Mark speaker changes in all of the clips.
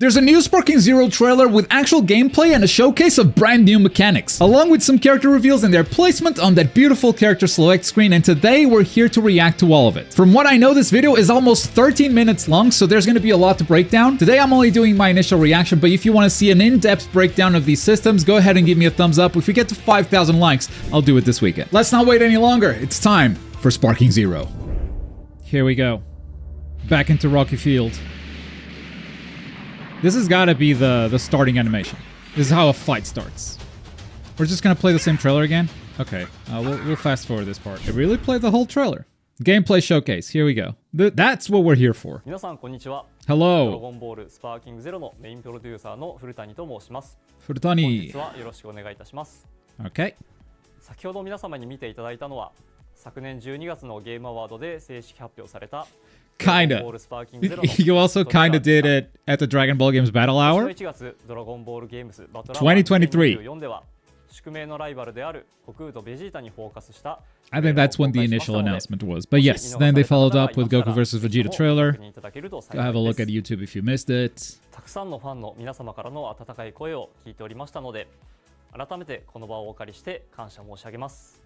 Speaker 1: There's a new Sparking Zero trailer with actual gameplay and a showcase of brand new mechanics, along with some character reveals and their placement on that beautiful character select screen, and today we're here to react to all of it. From what I know, this video is almost 13 minutes long, so there's going to be a lot to break down. Today I'm only doing my initial reaction, but if you want to see an in-depth breakdown of these systems, go ahead and give me a thumbs up. If we get to 5,000 likes, I'll do it this weekend. Let's not wait any longer. It's time for Sparking Zero. Here we go. Back into Rocky Field. This has got to be the starting animation. This is how a fight starts. We're just going to play the same trailer again? Okay, we'll fast forward this part. I really played the whole trailer. Gameplay showcase. Here we go. That's what we're here for. Hello.
Speaker 2: ドラゴンボールスパーキングゼロのメインプロデューサーの古谷と申します。
Speaker 1: 古谷。
Speaker 2: 本日はよろしくお願いいたします。
Speaker 1: Okay.
Speaker 2: 先ほど皆様に見ていただいたのは、昨年12月のゲームアワードで正式発表された
Speaker 1: Kinda. You also kinda did it at the Dragon Ball Games Battle Hour. 2023. I think that's when the initial announcement was. But yes, then they followed up with Goku vs. Vegeta trailer. Go have a look at YouTube if you missed it.
Speaker 2: たくさんのファンの皆様からの温かい声を聞いておりましたので、改めてこの場をお借りして感謝申し上げます。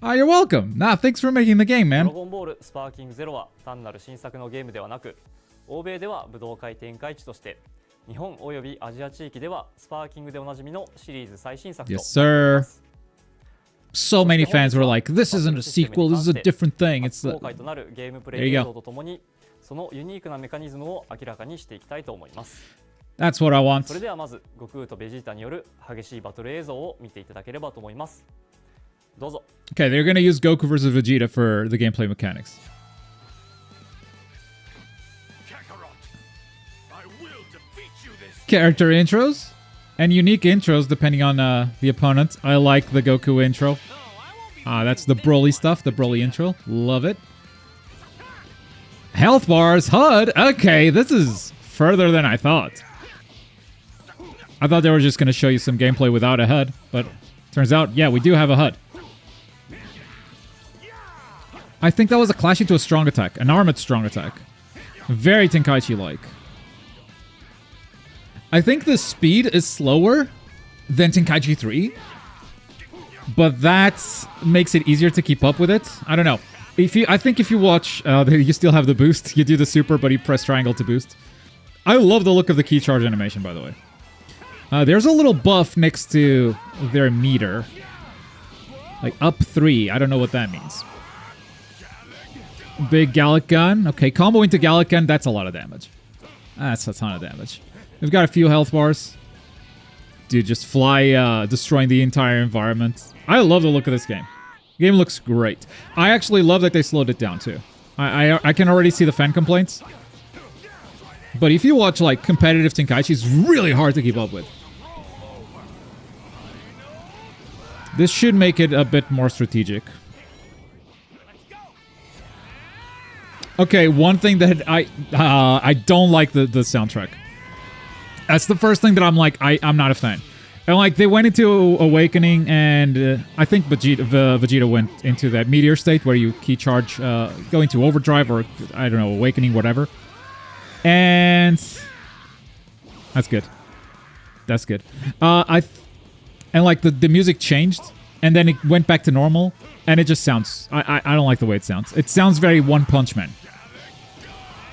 Speaker 1: Ah, you're welcome. Nah, thanks for making the game, man.
Speaker 2: ドラゴンボールスパーキングゼロは単なる新作のゲームではなく、欧米では武道会展開地として、日本およびアジア地域ではスパーキングでおなじみのシリーズ最新作となります。
Speaker 1: Yes, sir. So many fans were like, this isn't a sequel, this is a different thing. It's the...
Speaker 2: 公開となるゲームプレイ映像とともに、そのユニークなメカニズムを明らかにしていきたいと思います。
Speaker 1: That's what I want.
Speaker 2: それではまず、悟空とベジータによる激しいバトル映像を見ていただければと思います。どうぞ。
Speaker 1: Okay, they're gonna use Goku vs. Vegeta for the gameplay mechanics. Character intros and unique intros depending on the opponent. I like the Goku intro. That's the Broly stuff, the Broly intro. Love it. Health bars, HUD. Okay, this is further than I thought. I thought they were just going to show you some gameplay without a HUD, but turns out, yeah, we do have a HUD. I think that was a clash into a strong attack, an armored strong attack. Very Tenkaichi-like. I think the speed is slower than Tenkaichi 3, but that makes it easier to keep up with it. I don't know. I think if you watch, you still have the boost. You do the super, but you press triangle to boost. I love the look of the key charge animation, by the way. There's a little buff next to their meter. Like up 3. I don't know what that means. Big Gallic Gun. Okay, combo into Gallic Gun. That's a lot of damage. That's a ton of damage. We've got a few health bars. Dude, just fly, destroying the entire environment. I love the look of this game. The game looks great. I actually love that they slowed it down, too. I can already see the fan complaints. But if you watch, like, competitive Tenkaichi, it's really hard to keep up with. This should make it a bit more strategic. Okay, one thing that I don't like the soundtrack. That's the first thing that I'm like, I'm not a fan. And like, they went into Awakening, and I think Vegeta went into that Meteor state where you key charge, go into Overdrive or, I don't know, Awakening, whatever. And that's good. That's good. And like the music changed, and then it went back to normal, and it just sounds, I don't like the way it sounds. It sounds very One Punch Man.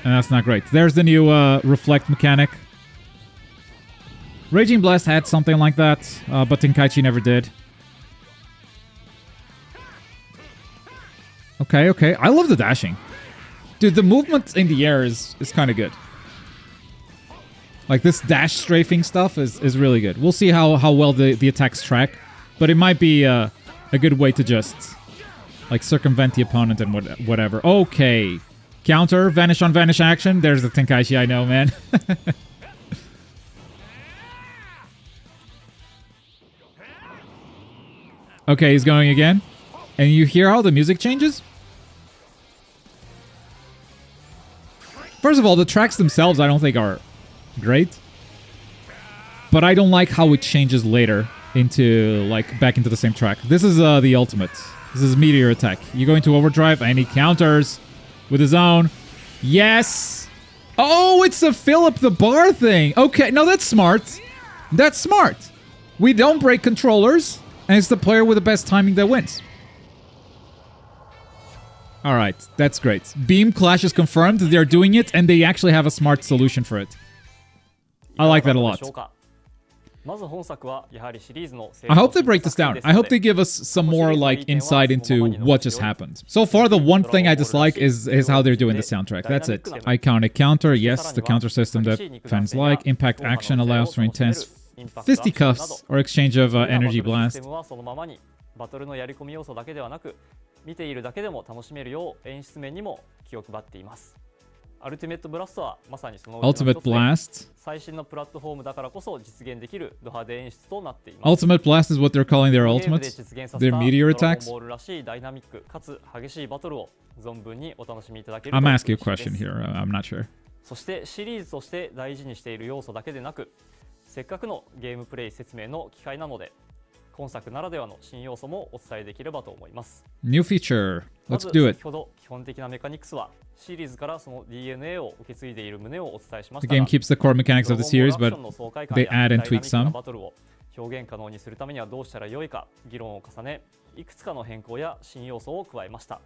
Speaker 1: And that's not great. There's the new reflect mechanic. Raging Blast had something like that, but Tenkaichi never did. Okay. I love the dashing. Dude, the movement in the air is kind of good. Like, this dash strafing stuff is really good. We'll see how well the attacks track, but it might be a good way to just, like, circumvent the opponent and whatever. Okay. Counter, vanish on vanish action. There's the Tenkaichi I know, man. Okay, he's going again. And you hear how the music changes? First of all, the tracks themselves I don't think are great. But I don't like how it changes later into, like, back into the same track. This is the ultimate. This is Meteor Attack. You go into Overdrive and he counters with his own. Yes! Oh, it's a fill up the bar thing. Okay, no, that's smart. That's smart. We don't break controllers, and it's the player with the best timing that wins. All right, that's great. Beam Clash is confirmed. They're doing it, and they actually have a smart solution for it. I like that a lot. I hope they break this down. I hope they give us some more like insight into what just happened. So far, the one thing I dislike is how they're doing the soundtrack. That's it. Iconic counter. Yes, the counter system that fans like. Impact action allows for intense fisticuffs or exchange of energy blast.
Speaker 2: 見ているだけでも楽しめるよう演出面にも気を配っています。アルティメットブラストはまさにそのうちの一つで、最新のプラットフォームだからこそ実現できるド派手演出となっています。
Speaker 1: Ultimate Blast is what they're calling their ultimates. Their meteor attacks.
Speaker 2: ドラゴンボールらしいダイナミックかつ激しいバトルを存分にお楽しみいただける。
Speaker 1: I'm asking a question here. I'm not sure.
Speaker 2: そしてシリーズとして大事にしている要素だけでなく、せっかくのゲームプレイ説明の機会なので。今作ならではの新要素もお伝えできればと思います。
Speaker 1: New feature. Let's do it.
Speaker 2: 先ほど基本的なメカニクスはシリーズからその DNA を受け継いでいる旨をお伝えしまし
Speaker 1: The
Speaker 2: たが、
Speaker 1: game keeps the core mechanics of the series, but they add and tweak some.
Speaker 2: バトルを表現可能にするためにはどうしたらよいか議論を重ね、いくつかの変更や新要素を加えました。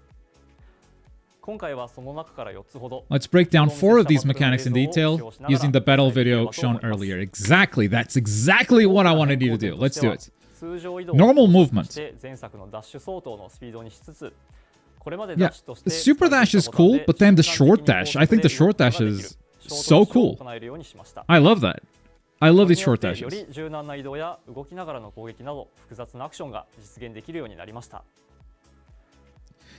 Speaker 2: 今回はその中から4つほど。
Speaker 1: Let's break down 4 of these mechanics in detail using the battle video shown earlier. Exactly. That's exactly what I wanted you to do. Let's do it. Normal movement. Yeah, the super dash is cool, but then the short dash, I think the short dash is so cool. I love that. I love these short dashes.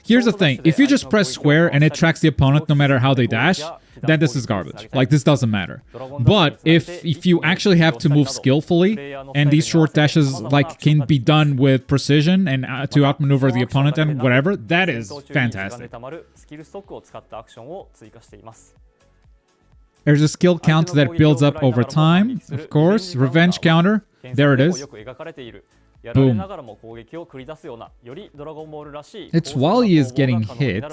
Speaker 1: Here's the thing, if you just press square and it tracks the opponent no matter how they dash, then this is garbage. Like, this doesn't matter. But if you actually have to move skillfully, and these short dashes like can be done with precision and to outmaneuver the opponent and whatever, that is fantastic. There's a skill count that builds up over time, of course. Revenge counter, there it is. Boom. It's while he is getting hit.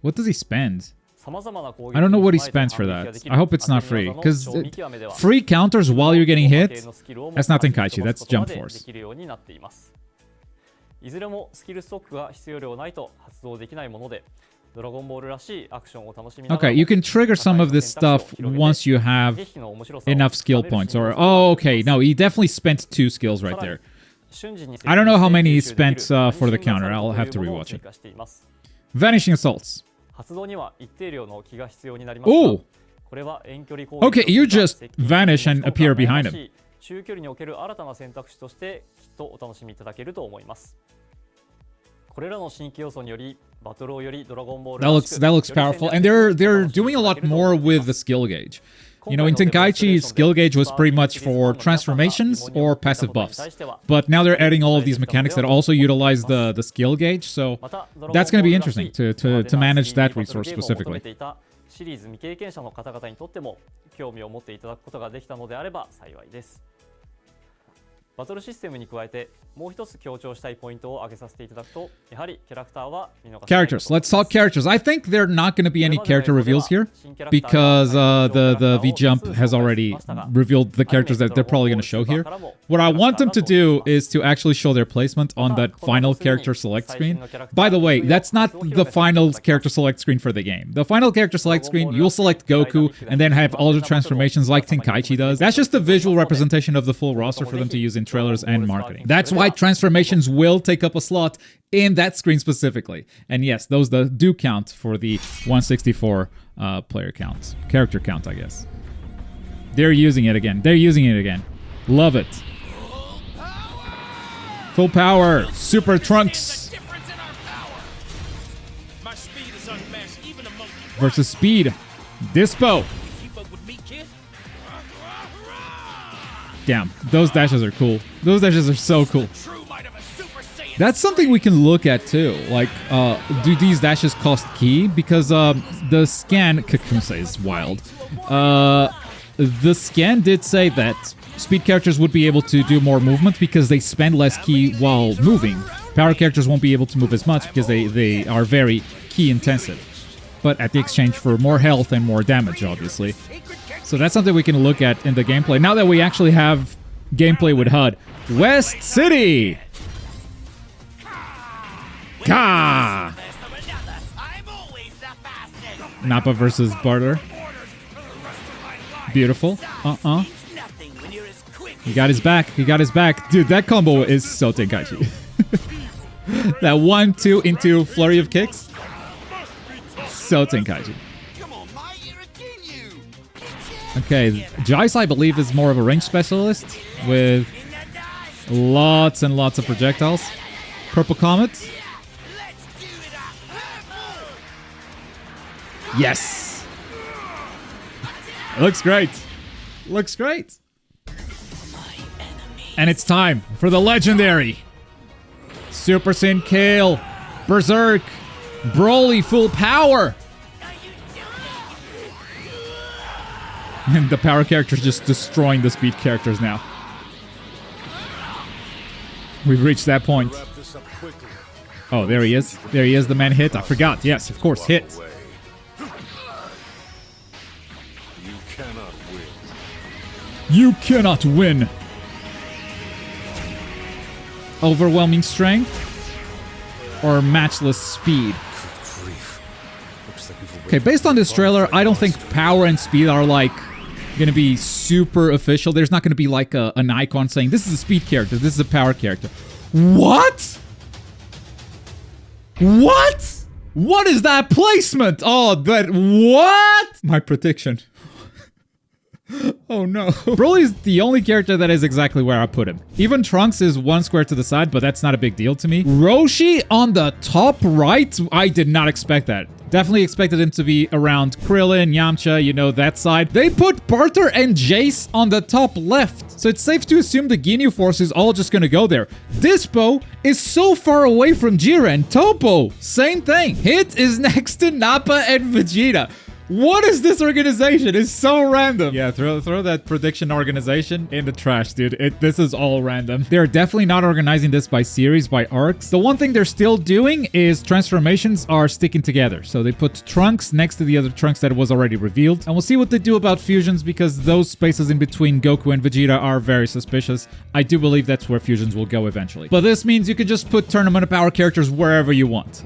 Speaker 1: What does he spend? I don't know what he spends for that. I hope it's not free. Because free counters while you're getting hit, that's not Tenkaichi, that's Jump Force. Okay, you can trigger some of this stuff once you have enough skill points. Or, oh, okay, no, he definitely spent 2 skills right there. I don't know how many he spent for the counter. I'll have to rewatch it. Vanishing Assaults. Oh! Okay, you just vanish and appear behind him. That looks powerful, and they're doing a lot more with the skill gauge. You know, in Tenkaichi, skill gauge was pretty much for transformations or passive buffs. But now they're adding all of these mechanics that also utilize the skill gauge, so that's going to be interesting to manage that resource specifically. シリーズ未経験者の方々にとっても興味を持っていただくことができたのであれば幸いです。バトルシステムに加えてもう一つ強調したいポイントを挙げさせていただくと、やはりキャラクターは見逃せない。Characters. Let's talk characters. I think there are not going to be any character reveals here because the V-Jump has already revealed the characters that they're probably going to show here. What I want them to do is to actually show their placement on that final character select screen. By the way, that's not the final character select screen for the game. The final character select screen, you'll select Goku and then have all the transformations like Tenkaichi does. That's just a visual representation of the full roster for them to use in trailers and marketing. That's why transformations will take up a slot in that screen specifically. And yes, those do count for the 164 player count. Character count, I guess. They're using it again. They're using it again. Love it. Full power. Super Trunks. Versus speed. Dispo. Damn, those dashes are cool. Those dashes are so cool. That's something we can look at too. Like, do these dashes cost key? Because the scan, Kakusa is wild. The scan did say that speed characters would be able to do more movement because they spend less key while moving. Power characters won't be able to move as much because they are very key intensive. but at the exchange for more health and more damage, obviously. So that's something we can look at in the gameplay. Now that we actually have gameplay with HUD. West City! Ka! Nappa versus Barter. Beautiful. He got his back. He got his back. Dude, that combo is so Tenkaichi. That 1-2 into flurry of kicks. So Tenkaichi. Okay, Jais, I believe, is more of a range specialist with lots and lots of projectiles. Purple Comet. Yes! Looks great. Looks great. And it's time for the legendary Super Saiyan Kale, Berserk, Broly full power. And the power character's just destroying the speed characters now. We've reached that point. Oh, there he is. There he is, the man hit. I forgot. Yes, of course, hit. You cannot win. Overwhelming strength or matchless speed? Okay, based on this trailer, I don't think power and speed are like gonna be super official. There's not gonna be like an icon saying this is a speed character, this is a power character. What? What? What is that placement? Oh, that what? My prediction. Oh no. Broly is the only character that is exactly where I put him. Even Trunks is one square to the side, but that's not a big deal to me. Roshi on the top right? I did not expect that. Definitely expected him to be around Krillin, Yamcha, you know, that side. They put Barter and Jace on the top left. So it's safe to assume the Ginyu Force is all just gonna go there. Dispo is so far away from Jiren. Topo, same thing. Hit is next to Nappa and Vegeta. What is this organization? It's so random. Yeah, throw that prediction organization in the trash, dude. This is all random. They're definitely not organizing this by series, by arcs. The one thing they're still doing is transformations are sticking together. So they put Trunks next to the other Trunks that was already revealed. And we'll see what they do about fusions because those spaces in between Goku and Vegeta are very suspicious. I do believe that's where fusions will go eventually. But this means you can just put Tournament of Power characters wherever you want.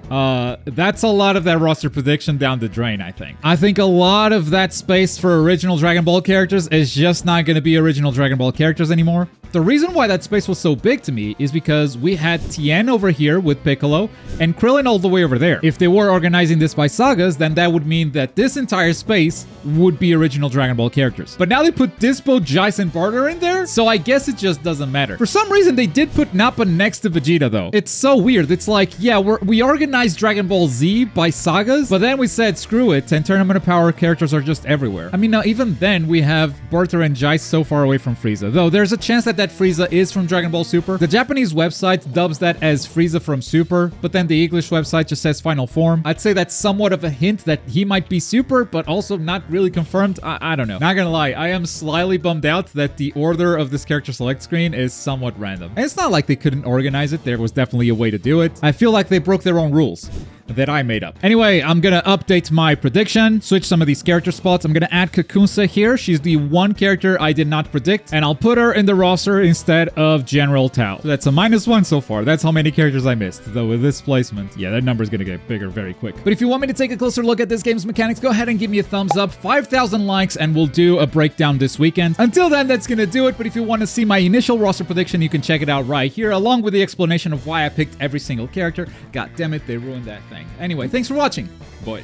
Speaker 1: That's a lot of that roster prediction down the drain, I think. I think a lot of that space for original Dragon Ball characters is just not going to be original Dragon Ball characters anymore. The reason why that space was so big to me is because we had Tien over here with Piccolo and Krillin all the way over there. If they were organizing this by sagas, then that would mean that this entire space would be original Dragon Ball characters. But now they put Dispo, Jais, and Barter in there, so I guess it just doesn't matter. For some reason, they did put Nappa next to Vegeta, though. It's so weird. It's like, yeah, we organized Dragon Ball Z by sagas, but then we said, screw it, and Tournament of Power characters are just everywhere. I mean, now, even then, we have Barter and Jais so far away from Frieza, though there's a chance that Frieza is from Dragon Ball Super. The Japanese website dubs that as Frieza from Super, but then the English website just says Final Form. I'd say that's somewhat of a hint that he might be Super, but also not really confirmed. I don't know. Not gonna lie, I am slightly bummed out that the order of this character select screen is somewhat random. And it's not like they couldn't organize it. There was definitely a way to do it. I feel like they broke their own rules that I made up. Anyway, I'm gonna update my prediction, switch some of these character spots. I'm gonna add Kakunsa here. She's the one character I did not predict, and I'll put her in the roster instead of General Tao. So that's a -1 so far. That's how many characters I missed, though with this placement, yeah, that number's gonna get bigger very quick. But if you want me to take a closer look at this game's mechanics, go ahead and give me a thumbs up. 5,000 likes, and we'll do a breakdown this weekend. Until then, that's gonna do it, but if you want to see my initial roster prediction, you can check it out right here, along with the explanation of why I picked every single character. God damn it, they ruined that thing. Anyway, thanks for watching. Boy.